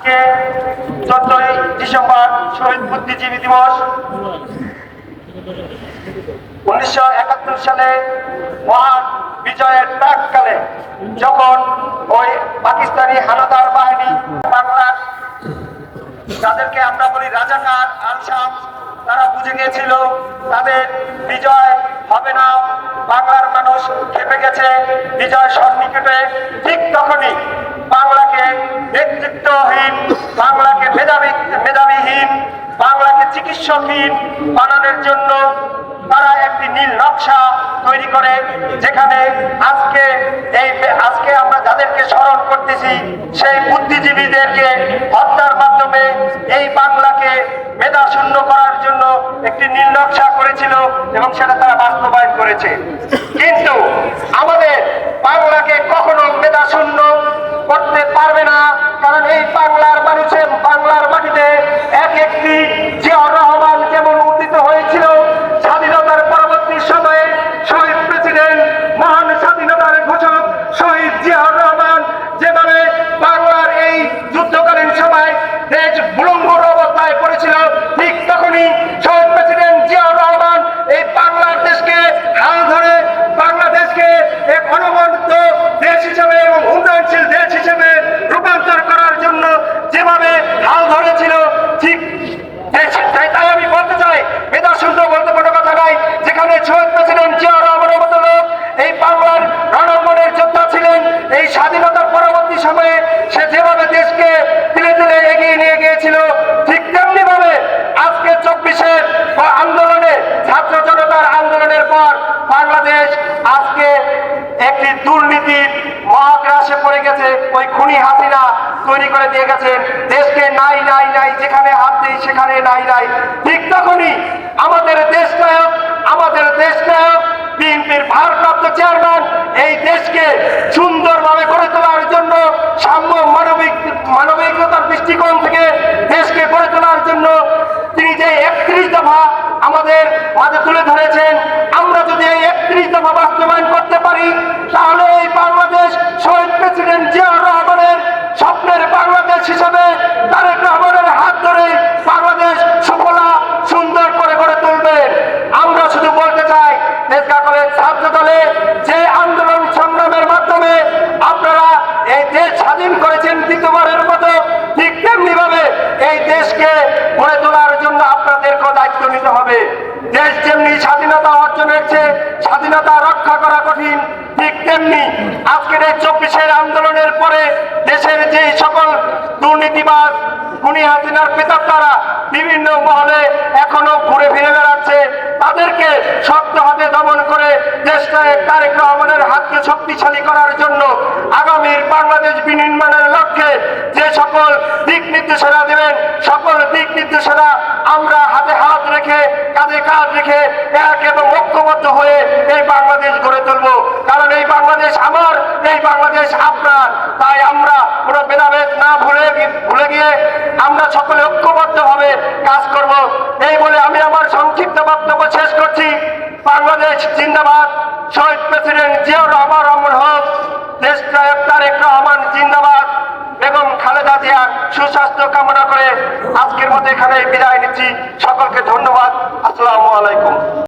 আজকে 14ই ডিসেম্বর শহীদ বুদ্ধিজীবী দিবস। 1971 সালে মহান বিজয়ের প্রাককালে যখন ওই পাকিস্তানি হানাদার বাহিনী বাংলার, যাদেরকে আমরা বলি রাজাকার আল-শাম, তারা বুঝে গিয়েছিল তাদের বিজয় হবে না, বাংলার মানুষ খেপে গেছে, বিজয় সন্নিকটে। ঠিক তখনই বাংলাকে নেতৃত্বহীন, বাংলাকে মেধাবীহীন, বাংলাকে চিকিৎসকহীন বানানোর জন্য তারা একটি নীল নকশা তৈরি করে, যেখানে আজকে আমরা যাদেরকে স্মরণ করতেছি সেই বুদ্ধিজীবীদেরকে হত্যার মাধ্যমে এই বাংলাকে মেধা শূন্য করার জন্য একটি নীল নকশা করেছিল এবং সেটা তারা বাস্তবায়ন করেছে। কিন্তু আমাদের বাংলাকে কখনো মেধা শূন্য করতে পারবে না, কারণ এই বাংলার মানুষের বাংলার মাটিতে এক একটি জিয়াউর রহমান যেমন উদিত হয়েছিল স্বাধীনতার পরবর্তী সময়ে, শহীদ প্রেসিডেন্ট মহান স্বাধীনতার ঘোষক শহীদ জিয়াউর রহমান যেভাবে বাংলার এই যুদ্ধকালীন সময় দেশ ভুলঙ্গর অবস্থায় পড়েছিল, ঠিক তখনই শহীদ প্রেসিডেন্ট জিয়াউর রহমান এই বাংলাদেশকে হাল ধরে বাংলাদেশকে এক অনবরত দেশ হিসেবে এবং উন্নয়নশীল দেশ হিসেবে রূপান্তর করার জন্য যেভাবে হাল ধরেছিল, ঠিক তাই আমি বলতে চাই মেধা শূন্য বলতে কোনো কথা নাই। যেখানে শহীদ প্রেসিডেন্ট জিয়াউর রহমানের মতো লোক এই বাংলার রণাঙ্গনের যোদ্ধা ছিলেন, এই স্বাধীনতার পরবর্তী সময়ে সে যেভাবে দেশকে ধীরে ধীরে এগিয়ে নিয়ে গিয়েছিল, ঠিক তেমনি ভাবে আজকে 24-এর আন্দোলনে, ছাত্র জনতার আন্দোলনের পর বাংলাদেশ আজকে একটি দুর্নীতির মহাগ্রাসে পড়ে গেছে। ওই খুনি হাসিনা তৈরি করে দিয়ে গেছেন দেশকে, নাই নাই নাই, যেখানে হাত দেই সেখানে নাই নাই। ঠিক তখনই আমাদের দেশ নায়ক বিএনপির ভারপ্রাপ্ত চেয়ারম্যান এই দেশকে সুন্দরভাবে গড়ে তোলার জন্য, সাম্য মানবিকতার দৃষ্টিকোণ থেকে দেশকে গড়ে তোলার জন্য তিনি যে 31 দফা আমাদের মাঝে তুলে ধরেছেন, আমরা যদি এই 31 দফা বাস্তবায়ন করতে পারি তাহলে এই বাংলাদেশ শহীদ প্রেসিডেন্ট জিয়াউর রহমানের স্বপ্নের বাংলাদেশ হিসেবে তারেক রহমানের হাত ধরে বাংলাদেশ সফলা সুন্দর করে গড়ে তুলবেন। আমরা শুধু বলতে চাই, তেজগাঁ কলেজ ছাত্র দলে যে আন্দোলন সংগ্রামের মাধ্যমে আপনারা এই দেশ স্বাধীন করেছেন দ্বিতীয়বারের মতো, ঠিক তেমনি ভাবে এই দেশকে গড়ে তোলার জন্য আপনাদেরকেও দায়িত্ব নিতে হবে। দেশ যেমনি স্বাধীনতা অর্জনের চেয়ে স্বাধীনতা রক্ষা করা কঠিন, ঠিক তেমনি আজকের এই 24-এর আন্দোলনের পরে দেশের যে সকল দুর্নীতিবাজ খুনি হাসিনার প্রেতাত্মারা বিভিন্ন মহলে এখনো ঘুরে ফিরে বেড়াচ্ছে, তাদেরকে শক্ত হাতে দমন করে দেশটাকে তারেক রহমানের হাতকে শক্তিশালী করার জন্য আগামীর বাংলাদেশ বিনির্মাণের লক্ষ্যে যে সকল দিক নির্দেশনা দেবেন, সকল দিক নির্দেশনা আমরা হাতে হাত রেখে কাঁধে কাঁধ রেখে এক এবং ঐক্যবদ্ধ হয়ে এই বাংলাদেশ গড়ে তুলব। কারণ এই বাংলাদেশ আমার, এই বাংলাদেশ আপনার। তাই আমরা কোনো ভেদাভেদ না ভুলে গিয়ে আমরা সকলে ঐক্যবদ্ধভাবে কাজ করব। এই বলে আমি আমার সংক্ষিপ্ত বক্তব্য শেষ করছি। বাংলাদেশ জিন্দাবাদ, শহীদ প্রেসিডেন্ট জিয়াউর রহমান অমর হোক, দেশ নায়ক তারেক রহমান জিন্দাবাদ, বেগম খালেদা জিয়ার সুস্বাস্থ্য কামনা করে আজকের মতো এখানে বিদায় নিচ্ছি। সকলকে ধন্যবাদ। আসসালামু আলাইকুম।